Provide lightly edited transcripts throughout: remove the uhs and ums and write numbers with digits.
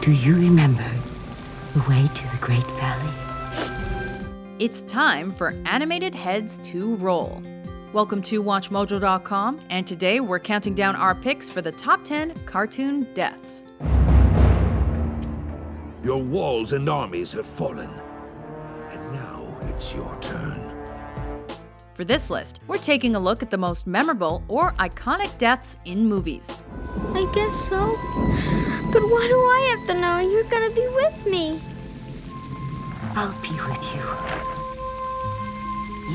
Do you remember the way to the Great Valley? It's time for Animated Heads to roll. Welcome to WatchMojo.com, and today we're counting down our picks for the top 10 cartoon deaths. Your walls and armies have fallen, and now it's your turn. For this list, we're taking a look at the most memorable or iconic deaths in movies. I guess so. But why do I have to know you're gonna be with me? I'll be with you,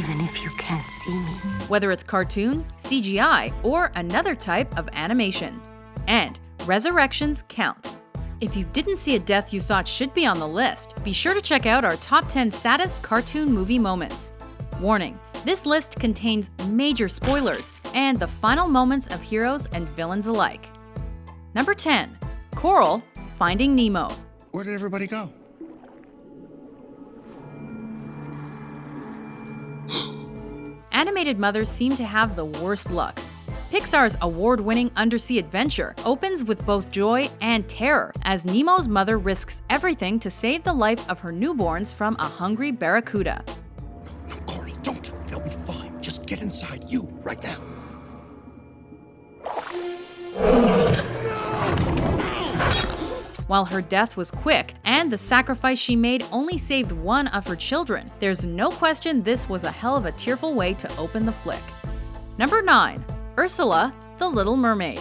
even if you can't see me. Whether it's cartoon, CGI, or another type of animation. And resurrections count. If you didn't see a death you thought should be on the list, be sure to check out our top 10 saddest cartoon movie moments. Warning, this list contains major spoilers and the final moments of heroes and villains alike. Number 10, Coral, Finding Nemo. Where did everybody go? Animated mothers seem to have the worst luck. Pixar's award-winning undersea adventure opens with both joy and terror as Nemo's mother risks everything to save the life of her newborns from a hungry barracuda. No, Coral, don't. They'll be fine. Just get inside you right now. While her death was quick and the sacrifice she made only saved one of her children, there's no question this was a hell of a tearful way to open the flick. Number 9, Ursula, the Little Mermaid.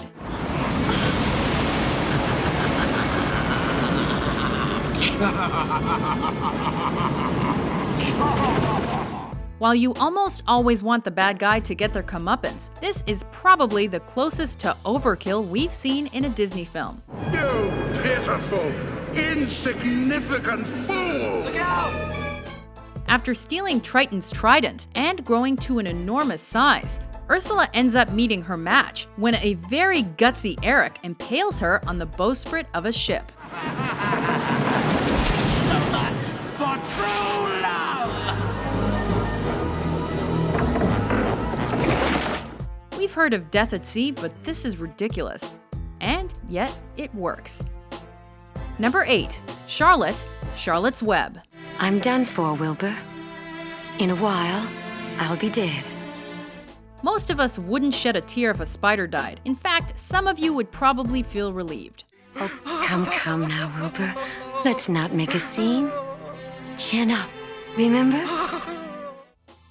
While you almost always want the bad guy to get their comeuppance, this is probably the closest to overkill we've seen in a Disney film. You pitiful, insignificant fool! Look out! After stealing Triton's trident and growing to an enormous size, Ursula ends up meeting her match when a very gutsy Eric impales her on the bowsprit of a ship. For true love! We've heard of death at sea, but this is ridiculous. And yet, it works. Number 8, Charlotte, Charlotte's Web. I'm done for, Wilbur. In a while, I'll be dead. Most of us wouldn't shed a tear if a spider died. In fact, some of you would probably feel relieved. Oh, come now, Wilbur. Let's not make a scene. Chin up, remember?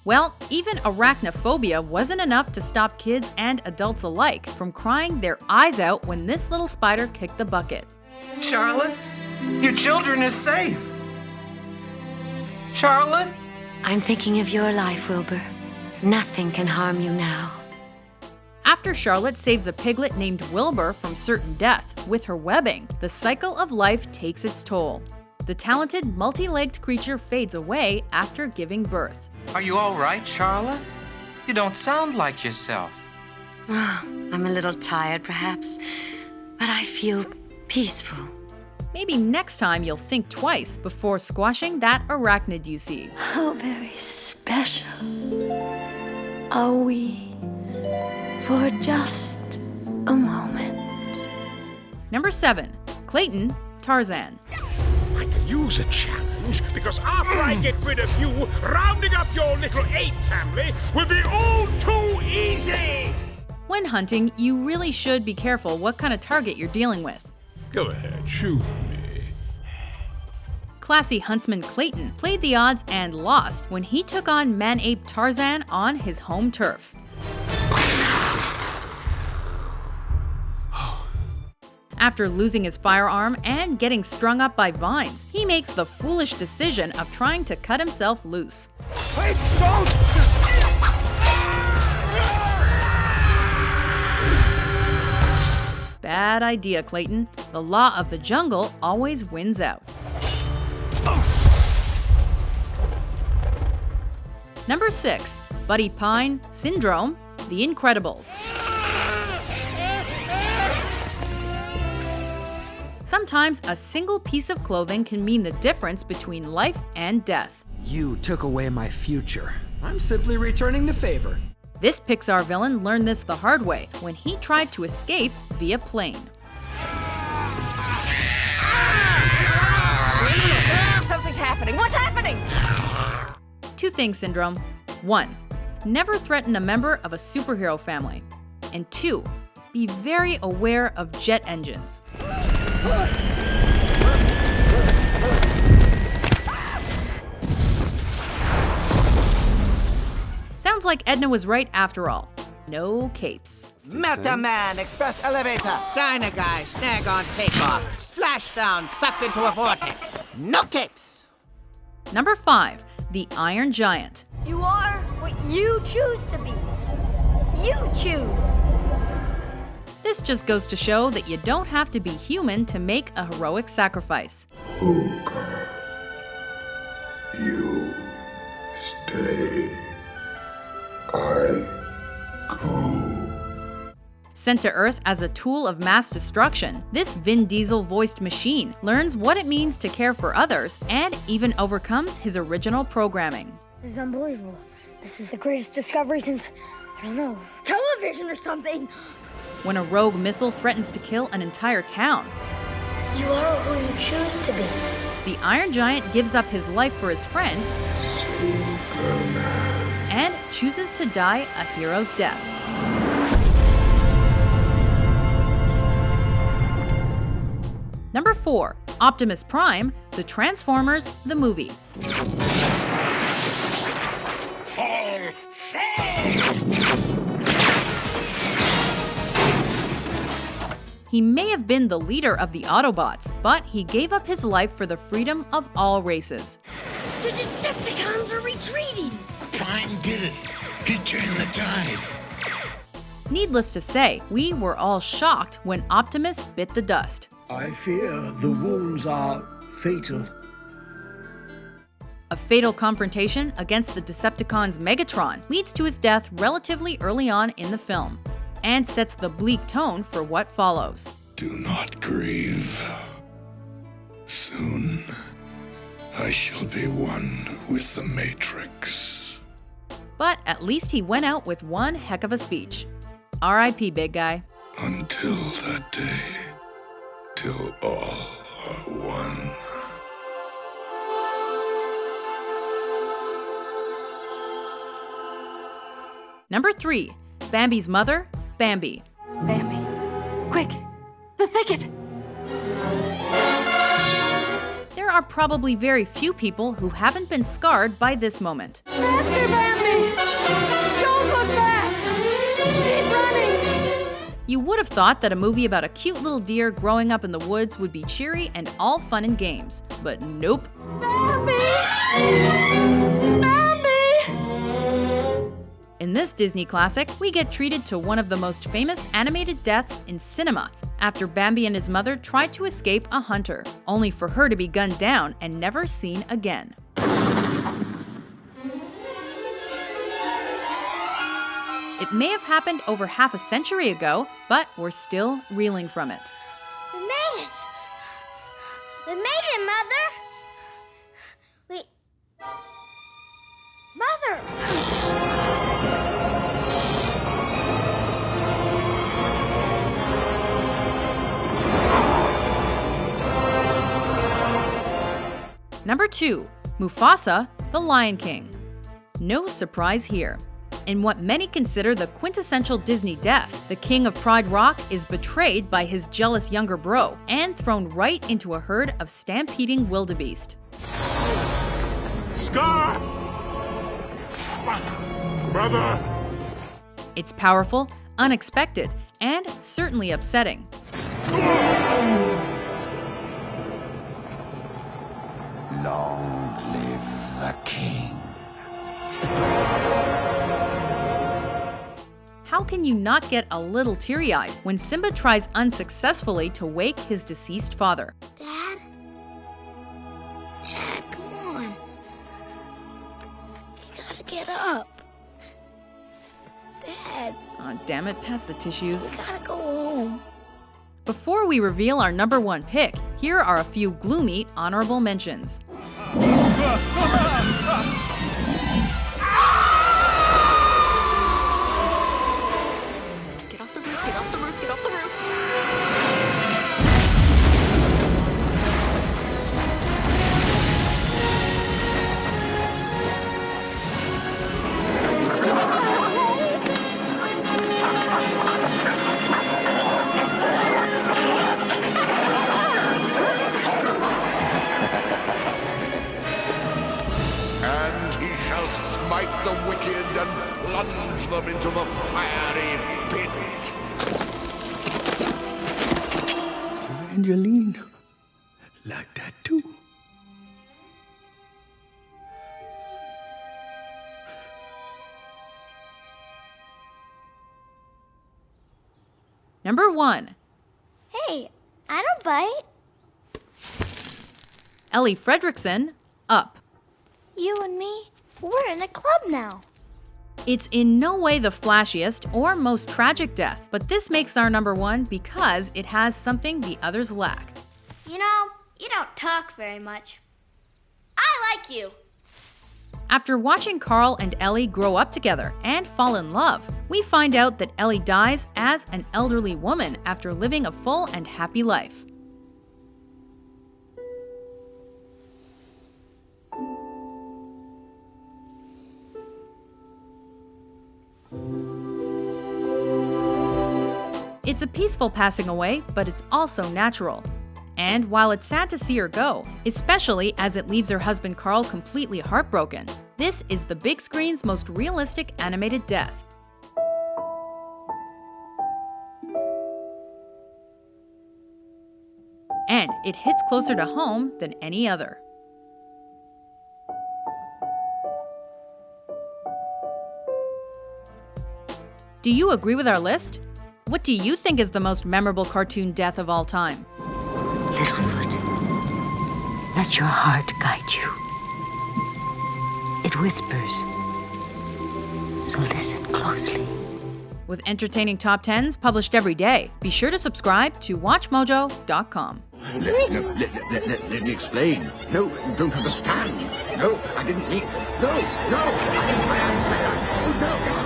Well, even arachnophobia wasn't enough to stop kids and adults alike from crying their eyes out when this little spider kicked the bucket. Charlotte, your children are safe. Charlotte? I'm thinking of your life, Wilbur. Nothing can harm you now. After Charlotte saves a piglet named Wilbur from certain death with her webbing, the cycle of life takes its toll. The talented, multi-legged creature fades away after giving birth. Are you all right, Charlotte? You don't sound like yourself. I'm a little tired, perhaps, but I feel peaceful. Maybe next time you'll think twice before squashing that arachnid you see. How very special are we for just a moment. Number 7, Clayton, Tarzan. I can use a challenge because after I get rid of you, rounding up your little ape family will be all too easy! When hunting, you really should be careful what kind of target you're dealing with. Go ahead, shoot me. Classy huntsman Clayton played the odds and lost when he took on man-ape Tarzan on his home turf. After losing his firearm and getting strung up by vines, he makes the foolish decision of trying to cut himself loose. Wait, don't! Bad idea, Clayton. The law of the jungle always wins out. Number 6, Buddy Pine, Syndrome, The Incredibles. Sometimes a single piece of clothing can mean the difference between life and death. You took away my future. I'm simply returning the favor. This Pixar villain learned this the hard way when he tried to escape via plane. Something's happening! What's happening? Two things, Syndrome. 1. Never threaten a member of a superhero family. And 2. Be very aware of jet engines. Sounds like Edna was right after all. No capes. Meta-Man, Express Elevator, Dyna-Guy, Snag on Takeoff, Splashdown, sucked into a vortex. No capes! Number 5. The Iron Giant. You are what you choose to be. You choose. This just goes to show that you don't have to be human to make a heroic sacrifice. Ogre, you stay. I go. Sent to Earth as a tool of mass destruction, this Vin Diesel-voiced machine learns what it means to care for others and even overcomes his original programming. This is unbelievable. This is the greatest discovery since, I don't know, television or something. When a rogue missile threatens to kill an entire town, You are who you choose to be. the Iron Giant gives up his life for his friend Superman. and chooses to die a hero's death. Number 4. Optimus Prime, The Transformers, the movie. He may have been the leader of the Autobots, but he gave up his life for the freedom of all races. The Decepticons are retreating. Prime did it. He turned the tide. Needless to say, we were all shocked when Optimus bit the dust. I fear the wounds are fatal. A fatal confrontation against the Decepticons' Megatron leads to his death relatively early on in the film, and sets the bleak tone for what follows. Do not grieve. Soon, I shall be one with the Matrix. But at least he went out with one heck of a speech. R.I.P. big guy. Until that day, till all are one. Number 3. Bambi's mother, Bambi. Bambi. Quick! The thicket! There are probably very few people who haven't been scarred by this moment. Master Bambi! Don't look back! Keep running! You would have thought that a movie about a cute little deer growing up in the woods would be cheery and all fun and games, but nope. Bambi! Bambi! In this Disney classic, we get treated to one of the most famous animated deaths in cinema, after Bambi and his mother tried to escape a hunter, only for her to be gunned down and never seen again. It may have happened over half a century ago, but we're still reeling from it. We made it! We made it, Mother! Mother! Number 2. Mufasa, the Lion King. No surprise here. In what many consider the quintessential Disney death, the king of Pride Rock is betrayed by his jealous younger bro and thrown right into a herd of stampeding wildebeest. Scar! Brother! It's powerful, unexpected, and certainly upsetting. Long live the king. How can you not get a little teary-eyed when Simba tries unsuccessfully to wake his deceased father? Dad? Dad, come on. You gotta get up. Dad, Aw, damn it, pass the tissues. we gotta go home. Before we reveal our number 1 pick, here are a few gloomy honorable mentions. Get off the roof, get off the roof, get off the roof! wind and plunge them into the fiery pit. Evangeline, like that too. Number 1. Hey, I don't bite. Ellie Fredricksen, Up. You and me, we're in a club now. It's in no way the flashiest or most tragic death, but this makes our number 1 because it has something the others lack. You know, you don't talk very much. I like you. After watching Carl and Ellie grow up together and fall in love, we find out that Ellie dies as an elderly woman after living a full and happy life. It's a peaceful passing away, but it's also natural. And while it's sad to see her go, especially as it leaves her husband Carl completely heartbroken, this is the big screen's most realistic animated death. And it hits closer to home than any other. Do you agree with our list? What do you think is the most memorable cartoon death of all time? Littlefoot, let your heart guide you. It whispers, so listen closely. With entertaining top 10s published every day, be sure to subscribe to WatchMojo.com. Let me explain. No, you don't understand. No, I didn't mean... No, I didn't... Oh, no.